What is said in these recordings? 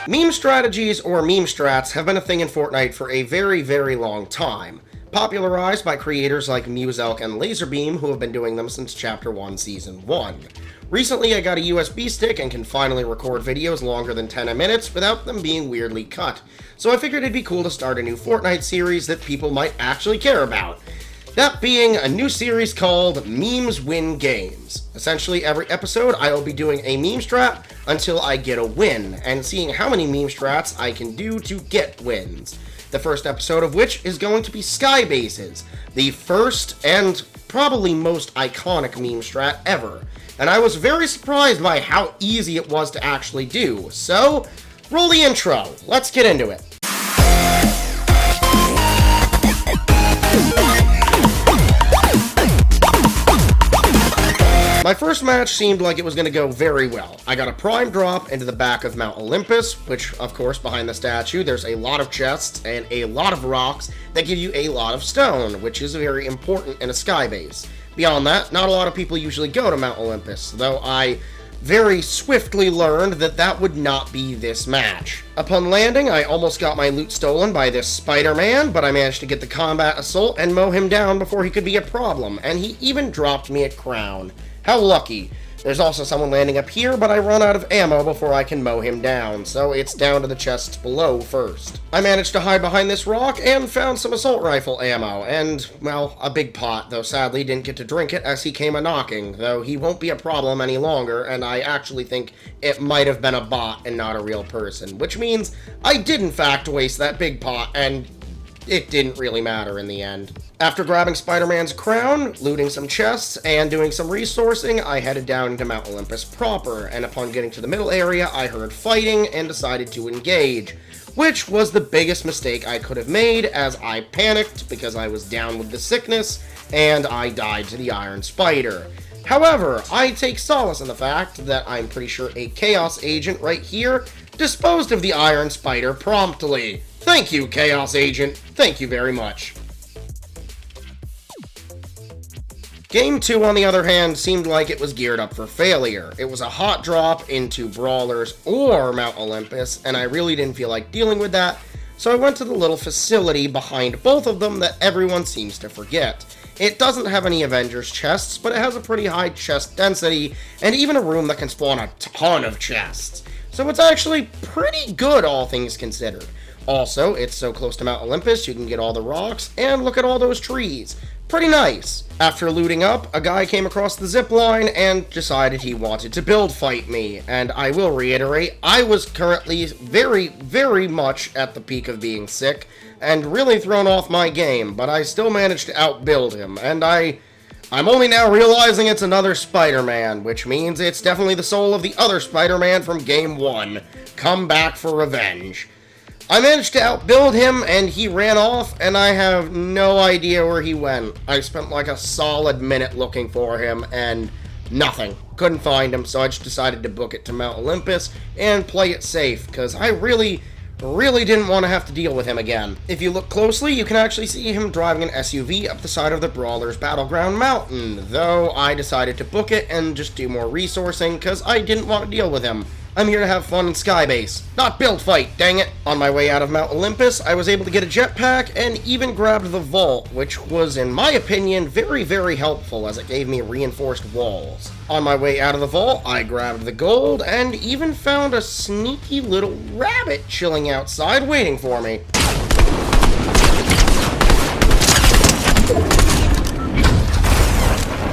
Meme strategies or meme strats have been a thing in Fortnite for a very, very long time, popularized by creators like Muselk and Laserbeam, who have been doing them since Chapter 1, Season 1. Recently, I got a USB stick and can finally record videos longer than 10 minutes without them being weirdly cut, so I figured it'd be cool to start a new Fortnite series that people might actually care about. That being a new series called Memes Win Games. Essentially, every episode I will be doing a meme strat until I get a win, and seeing how many meme strats I can do to get wins. The first episode of which is going to be Skybases, the first and probably most iconic meme strat ever. And I was very surprised by how easy it was to actually do. So, roll the intro. Let's get into it. My first match seemed like it was going to go very well. I got a prime drop into the back of Mount Olympus, which, of course, behind the statue, there's a lot of chests and a lot of rocks that give you a lot of stone, which is very important in a skybase. Beyond that, not a lot of people usually go to Mount Olympus, though I very swiftly learned that that would not be this match. Upon landing, I almost got my loot stolen by this Spider-Man, but I managed to get the combat assault and mow him down before he could be a problem, and he even dropped me a crown. How lucky. There's also someone landing up here, but I run out of ammo before I can mow him down, so it's down to the chests below first. I managed to hide behind this rock and found some assault rifle ammo, and, well, a big pot, though sadly didn't get to drink it as he came a-knocking, though he won't be a problem any longer, and I actually think it might have been a bot and not a real person, which means I did in fact waste that big pot, and it didn't really matter in the end. After grabbing Spider-Man's crown, looting some chests, and doing some resourcing, I headed down into Mount Olympus proper, and upon getting to the middle area, I heard fighting and decided to engage, which was the biggest mistake I could have made, as I panicked because I was down with the sickness, and I died to the Iron Spider. However, I take solace in the fact that I'm pretty sure a Chaos Agent right here disposed of the Iron Spider promptly. Thank you, Chaos Agent. Thank you very much. Game 2, on the other hand, seemed like it was geared up for failure. It was a hot drop into Brawlers or Mount Olympus, and I really didn't feel like dealing with that, so I went to the little facility behind both of them that everyone seems to forget. It doesn't have any Avengers chests, but it has a pretty high chest density, and even a room that can spawn a ton of chests. So it's actually pretty good, all things considered. Also, it's so close to Mount Olympus, you can get all the rocks, and look at all those trees. Pretty nice. After looting up, a guy came across the zip line and decided he wanted to build fight me, and I will reiterate, I was currently very, very much at the peak of being sick, and really thrown off my game, but I still managed to outbuild him, and I'm only now realizing it's another Spider-Man, which means it's definitely the soul of the other Spider-Man from Game 1. Come back for revenge. I managed to outbuild him, and he ran off, and I have no idea where he went. I spent like a solid minute looking for him, and nothing. Couldn't find him, so I just decided to book it to Mount Olympus and play it safe, because I really didn't want to have to deal with him again. If you look closely, you can actually see him driving an SUV up the side of the Brawler's Battleground Mountain, though I decided to book it and just do more resourcing, because I didn't want to deal with him. I'm here to have fun in Skybase, not build fight, dang it! On my way out of Mount Olympus, I was able to get a jetpack and even grabbed the vault, which was, in my opinion, very, very helpful as it gave me reinforced walls. On my way out of the vault, I grabbed the gold and even found a sneaky little rabbit chilling outside waiting for me.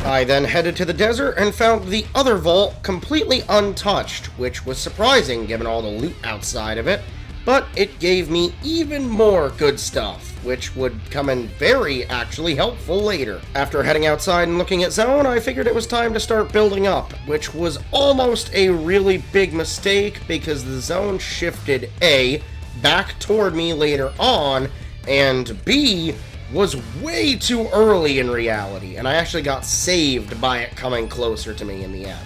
I then headed to the desert and found the other vault completely untouched, which was surprising given all the loot outside of it, but it gave me even more good stuff, which would come in very actually helpful later. After heading outside and looking at zone, I figured it was time to start building up, which was almost a really big mistake because the zone shifted A, back toward me later on, and B, was way too early in reality, and I actually got saved by it coming closer to me in the end.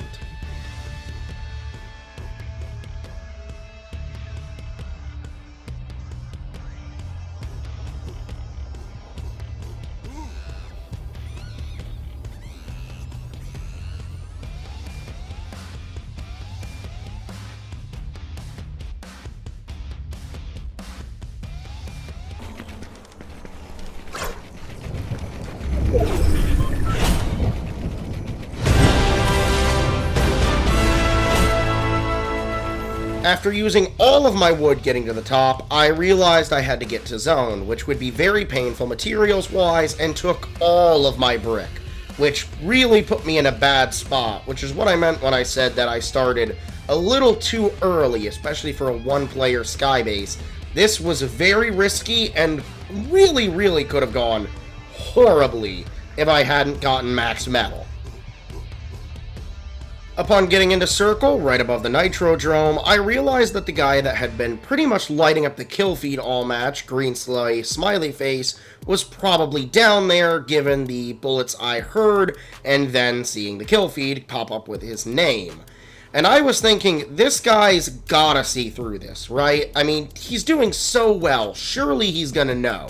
After using all of my wood getting to the top, I realized I had to get to zone, which would be very painful materials-wise, and took all of my brick, which really put me in a bad spot, which is what I meant when I said that I started a little too early, especially for a one-player Skybase. This was very risky and really could have gone horribly if I hadn't gotten max metal. Upon getting into circle, right above the Nitrodrome, I realized that the guy that had been pretty much lighting up the kill feed all match, Green Slay, Smiley Face, was probably down there given the bullets I heard and then seeing the kill feed pop up with his name. And I was thinking, this guy's gotta see through this, right? I mean, he's doing so well, surely he's gonna know.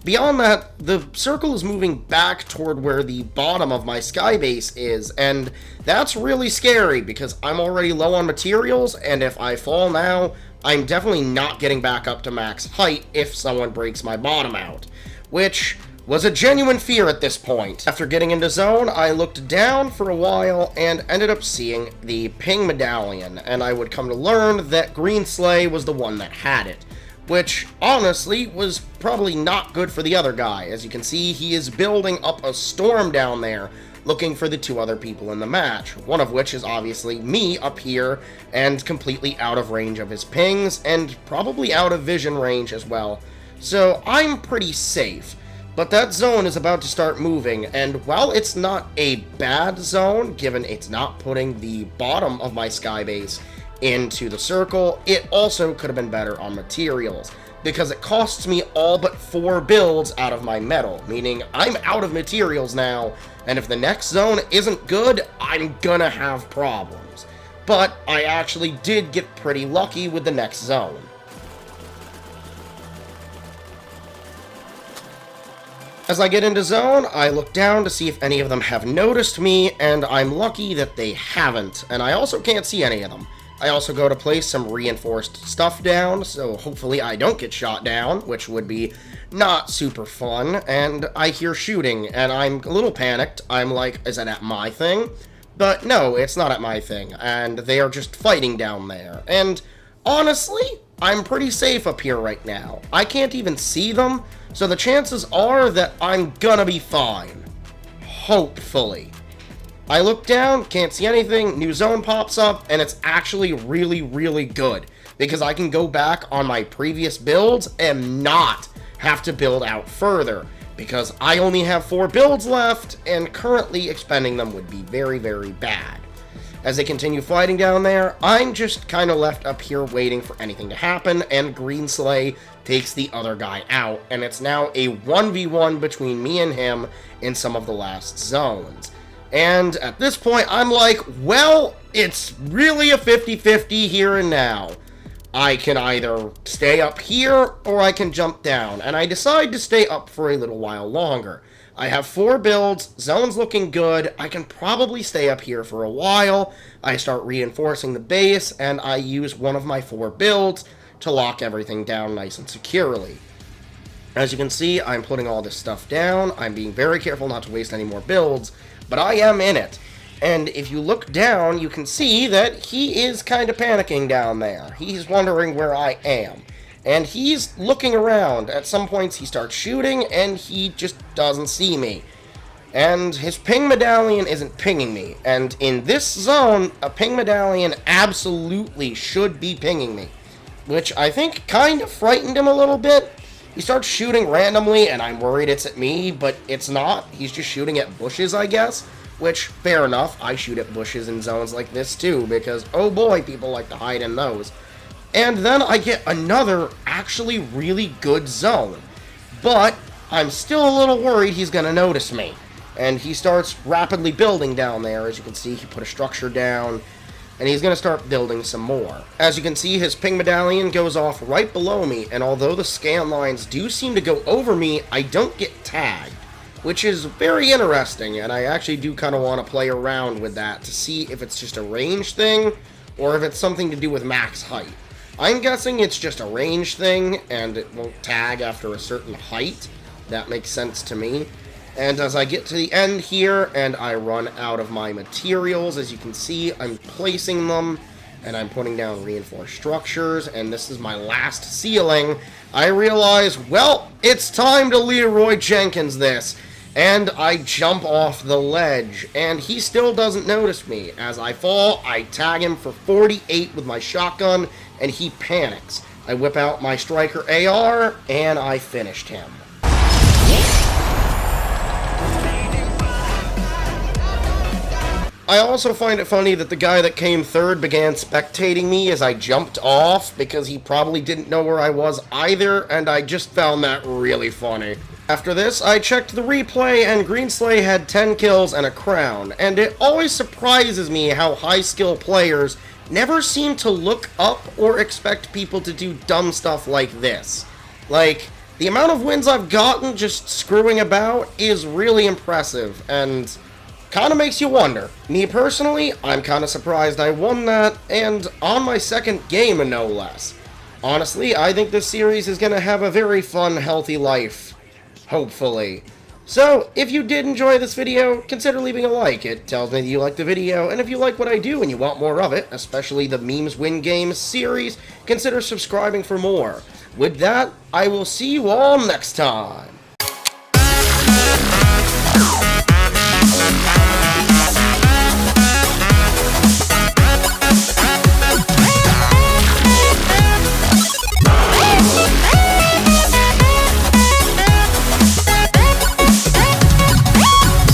Beyond that, the circle is moving back toward where the bottom of my skybase is, and that's really scary because I'm already low on materials, and if I fall now, I'm definitely not getting back up to max height if someone breaks my bottom out, which was a genuine fear at this point. After getting into zone, I looked down for a while and ended up seeing the ping medallion, and I would come to learn that Green Slay was the one that had it, which honestly was probably not good for the other guy. As you can see, he is building up a storm down there, looking for the two other people in the match, one of which is obviously me up here and completely out of range of his pings, and probably out of vision range as well. So I'm pretty safe. But that zone is about to start moving, and while it's not a bad zone, given it's not putting the bottom of my skybase into the circle, it also could have been better on materials, because it costs me all but 4 builds out of my metal, meaning I'm out of materials now, and if the next zone isn't good, I'm gonna have problems. But I actually did get pretty lucky with the next zone. As I get into zone, I look down to see if any of them have noticed me, and I'm lucky that they haven't, and I also can't see any of them. I also go to place some reinforced stuff down, so hopefully I don't get shot down, which would be not super fun, and I hear shooting, and I'm a little panicked. I'm like, is that at my thing? But no, it's not at my thing, and they are just fighting down there, and honestly, I'm pretty safe up here right now. I can't even see them, so the chances are that I'm gonna be fine. Hopefully. I look down, can't see anything, new zone pops up, and it's actually really good, because I can go back on my previous builds and not have to build out further, because I only have 4 builds left, and currently expending them would be very bad. As they continue fighting down there, I'm just kind of left up here waiting for anything to happen, and Green Slay takes the other guy out, and it's now a 1v1 between me and him in some of the last zones. And at this point, I'm like, well, it's really a 50-50 here and now. I can either stay up here, or I can jump down, and I decide to stay up for a little while longer. I have 4 builds, zone's looking good, I can probably stay up here for a while. I start reinforcing the base, and I use one of my 4 builds to lock everything down nice and securely. As you can see, I'm putting all this stuff down, I'm being very careful not to waste any more builds, but I am in it. And if you look down, you can see that he is kind of panicking down there. He's wondering where I am. And he's looking around. At some points he starts shooting, and he just doesn't see me. And his ping medallion isn't pinging me. And in this zone, a ping medallion absolutely should be pinging me, which I think kind of frightened him a little bit. He starts shooting randomly, and I'm worried it's at me, but it's not. He's just shooting at bushes, I guess. Which, fair enough, I shoot at bushes in zones like this too, because, oh boy, people like to hide in those. And then I get another actually really good zone. But I'm still a little worried he's going to notice me. And he starts rapidly building down there. As you can see, he put a structure down, and he's going to start building some more. As you can see, his ping medallion goes off right below me, and although the scan lines do seem to go over me, I don't get tagged, which is very interesting, and I actually do kind of want to play around with that to see if it's just a range thing, or if it's something to do with max height. I'm guessing it's just a range thing, and it won't tag after a certain height. That makes sense to me. And as I get to the end here, and I run out of my materials, as you can see, I'm placing them, and I'm putting down reinforced structures, and this is my last ceiling, I realize, well, it's time to Leroy Jenkins this. And I jump off the ledge, and he still doesn't notice me. As I fall, I tag him for 48 with my shotgun, and he panics. I whip out my striker AR, and I finished him. I also find it funny that the guy that came third began spectating me as I jumped off, because he probably didn't know where I was either, and I just found that really funny. After this, I checked the replay, and Greenslay had 10 kills and a crown, and it always surprises me how high-skill players never seem to look up or expect people to do dumb stuff like this. Like, the amount of wins I've gotten just screwing about is really impressive, and kind of makes you wonder. Me personally, I'm kind of surprised I won that, and on my second game, no less. Honestly, I think this series is going to have a very fun, healthy life. Hopefully. So, if you did enjoy this video, consider leaving a like. It tells me that you like the video, and if you like what I do and you want more of it, especially the Memes Win Games series, consider subscribing for more. With that, I will see you all next time.